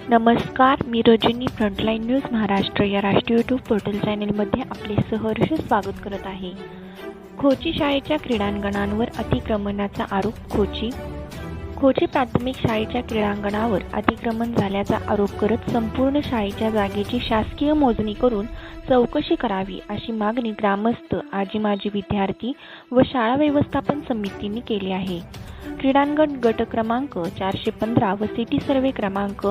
नमस्कार, मी Rajani frontline news Maharashtra या राष्ट्रीय यूट्यूब पोर्टल चॅनलमध्ये आपले सहर्ष स्वागत करत आहे। खोची शाळेच्या क्रीडांगणांवर अतिक्रमणाचा आरोप खोची प्राथमिक शाळेच्या क्रीडांगणावर अतिक्रमण झाल्याचा आरोप करत संपूर्ण शाळेच्या जागेची शासकीय मोजणी करून चौकशी करावी अशी मागणी ग्रामस्थ, आजी-माजी विद्यार्थी व शाळा व्यवस्थापन समितीने केली आहे। क्रीडांगण गट क्रमांक 415 व सिटी सर्वे क्रमांक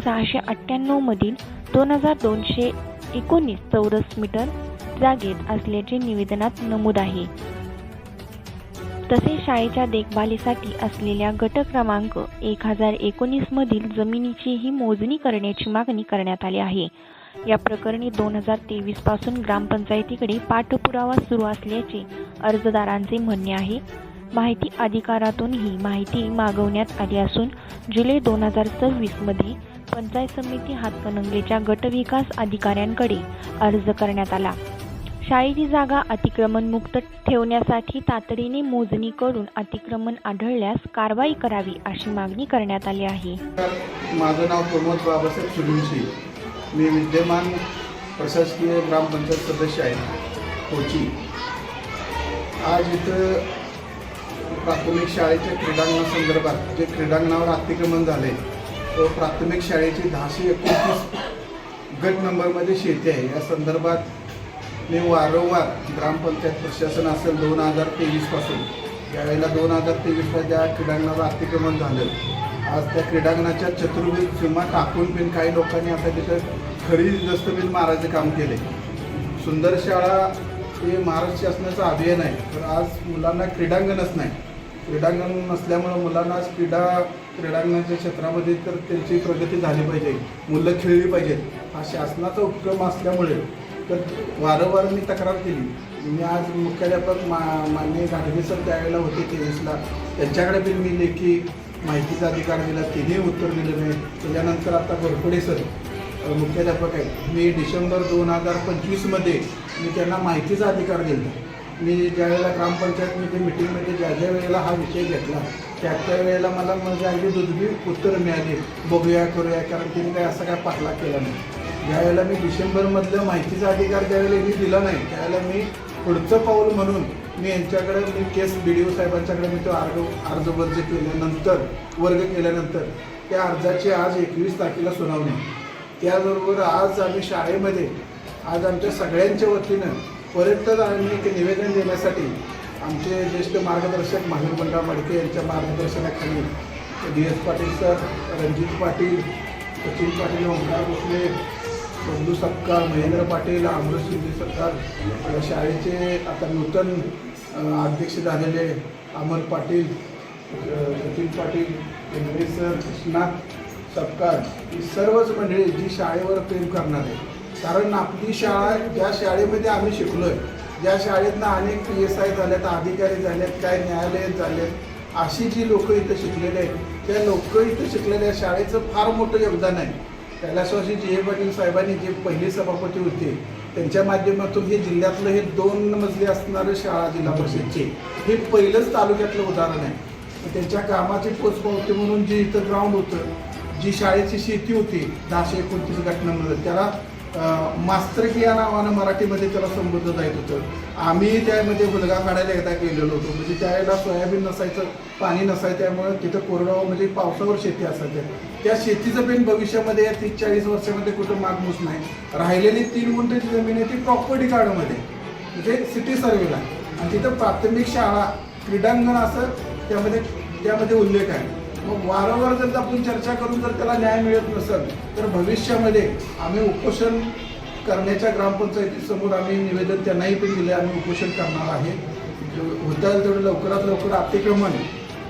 698 मधील 2219 चौरस मीटर जागेत असल्याचे निवेदनात नमूद आहे। तसेच शाळेच्या देखभालीसाठी असलेल्या गट क्रमांक 1019 मधील जमिनीचीही मोजणी करण्याची मागणी करण्यात आली आहे। या प्रकरणी 2023 पासून ग्रामपंचायतीकडे पाठपुरावा सुरू असल्याचे अर्जदारांचे म्हणणे आहे। माहिती अधिकारातून ही माहिती मागवण्यात आली असून जुलै 2026 मध्ये पंचायत समिती हातकणंगलेच्या गटविकास अधिकाऱ्यांकडे अर्ज करण्यात आला। शाळेची जागा अतिक्रमण मुक्त ठेवण्यासाठी तातडीने मोजणी करून अतिक्रमण आढळल्यास कारवाई करावी अशी मागणी करण्यात आली आहे। माझं नाव प्रमोद बाबासाहेब सुडुंशी, मी विद्यमान प्रशासकीय ग्रामपंचायत सदस्य आहे खोची। आज इथं प्राथमिक शाळेच्या क्रीडांगणासंदर्भात जे क्रीडांगणावर अतिक्रमण झाले व प्राथमिक शाळेची 1029 गट नंबरमध्ये शेती आहे, या संदर्भात मी वारंवार ग्रामपंचायत प्रशासन असेल 2023 पासून, यावेळेला 2023ला ज्या क्रीडांगणावर अतिक्रमण झालं, आज त्या क्रीडांगणाच्या चतुर्भुज सीमा टाकून पण काही लोकांनी आता तिथं खरी दस्तबीज मारायचं काम केले। सुंदर शाळा हे महाराष्ट्र शासनाचं अभियान आहे, तर आज मुलांना क्रीडांगणच नाही। क्रीडांगण नसल्यामुळं मुलांना क्रीडांगणाच्या क्षेत्रामध्ये तर त्यांची प्रगती झाली पाहिजे, मुलं खेळली पाहिजेत, हा शासनाचा उपक्रम असल्यामुळे तर वारंवार मी तक्रार केली। मी आज मुख्याध्यापक माननीय गाडगे सर त्यावेळेला होते 23ला, त्यांच्याकडे पण मी लेखी माहितीचा अधिकार दिला, तिने उत्तर दिलं नाही। त्याच्यानंतर आता घोरपडे सर मुख्याध्यापक आहेत, मी डिसेंबर 2025मध्ये मी त्यांना माहितीचा अधिकार दिला। मी ज्यावेळेला ग्रामपंचायतमध्ये मिटिंगमध्ये ज्या वेळेला हा विषय घेतला त्या वेळेला मला म्हणजे अगदी दुधबी उत्तर मिळाली, बघूया करूया, कारण तिने काही असा काय पाठलाग केला नाही। ज्यावेळेला मी डिसेंबरमधलं माहितीचा अधिकार ज्यावेळेला मी दिला नाही, त्यावेळेला मी पुढचं पाऊल म्हणून मी यांच्याकडे मी केस BDO साहेबांच्याकडे मी तो अर्ज वर्ज केल्यानंतर वर्ग केल्यानंतर त्या अर्जाची आज 21 तारखेला सुनावणी। त्याबरोबर आज आम्ही शाळेमध्ये आज आमच्या सगळ्यांच्या वतीनं परत एक निवेदन देण्यासाठी आमचे ज्येष्ठ मार्गदर्शक महावीर मडके यांच्या मार्गदर्शनाखाली DS पाटील सर, रणजित पाटील, सचिन पाटील, ओंकार भोसले, बंधू सपकाळ, महेंद्र पाटील, अमृत शिंदे सरकार, शाळेचे आता नूतन अध्यक्ष झालेले अमर पाटील, सचिन पाटील, इंद्रे सर, कृष्णात सपकाळ, ही सर्वच मंडळी जी शाळेवर प्रेम करणार आहे। कारण आपली शाळा ज्या शाळेमध्ये आम्ही शिकलो आहे, ज्या शाळेतनं अनेक PSI झाल्यात, अधिकारी झालेत, काय न्यायालयात झालेत, अशी जी लोक इथं शिकलेले आहेत, त्या लोक इथं शिकलेल्या शाळेचं फार मोठं योगदान आहे। कैलासवासी G.A. पाटील साहेबांनी जे पहिले सभापती होते त्यांच्या माध्यमातून हे जिल्ह्यातलं हे 2 मजली असणारं शाळा जिल्हा परिषदचे हे पहिलंच तालुक्यातलं उदाहरण आहे। त्यांच्या कामाची पोचपावती म्हणून जे इथं ग्राउंड होतं, जी शाळेची शेती होती 1029 गटनंबर, त्याला मास्तरकी या नावानं मराठीमध्ये त्याला संबोधलं जात होतं। आम्ही त्यामध्ये हुलगा काढायला एकदा गेलेलो होतो, म्हणजे त्यावेळेला सोयाबीन नसायचं, पाणी नसायचं, त्यामुळे तिथं कोरडवाहू म्हणजे पावसावर शेती असायची। त्या शेतीचं पण भविष्यामध्ये या 30-40 वर्षामध्ये कुठं मागमूस नाही। राहिलेली 3 गुंठेची जमीन आहे ती प्रॉपर्टी कार्डमध्ये म्हणजे सिटी सर्वेला, आणि तिथं प्राथमिक शाळा क्रीडांगण असं त्यामध्ये उल्लेख आहे। मग वारंवार जर आपण चर्चा करून जर त्याला न्याय मिळत नसेल तर भविष्यामध्ये आम्ही उपोषण करण्याच्या ग्रामपंचायतीसमोर आम्ही निवेदन त्यांनाही पण दिले, आम्ही उपोषण करणार आहे। होता येईल तेवढं लवकरात लवकर अतिक्रमण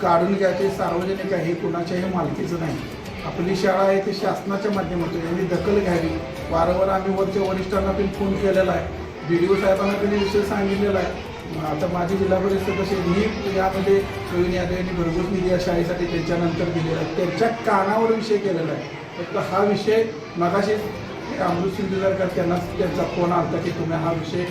काढून घ्यायचे, सार्वजनिक आहे, कुणाच्याही मालकीचं नाही, आपली शाळा आहे ती शासनाच्या माध्यमातून यांनी दखल घ्यावी। वारंवार आम्ही वरच्या वरिष्ठांना पण फोन केलेला आहे, BDO साहेबांना पण विषय सांगितलेला आहे। आता माझी जिल्हा परिषद सदस्य मी यामध्ये प्रवीण यादव यांनी भरघोस निधी या शाळेसाठी त्याच्यानंतर दिलेला आहे, त्यांच्या कानावर विषय केलेला आहे। फक्त हा विषय मगाशी अमृत शिंदे सरकार त्यांचा फोन आला की तुम्ही हा विषय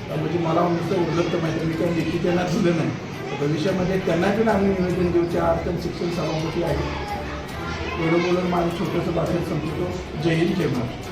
म्हणजे मला नुसतं उर्लत माहिती, मी काही लेखी त्यांना दिलं नाही। भविष्यामध्ये त्यांना पण आम्ही निवेदन देऊ, त्या अर्थ शिक्षण सभापती आहे एवढं बोलून माझं छोटंसं भाषण संपतो. जय हिंद, जय महाराष्ट्र.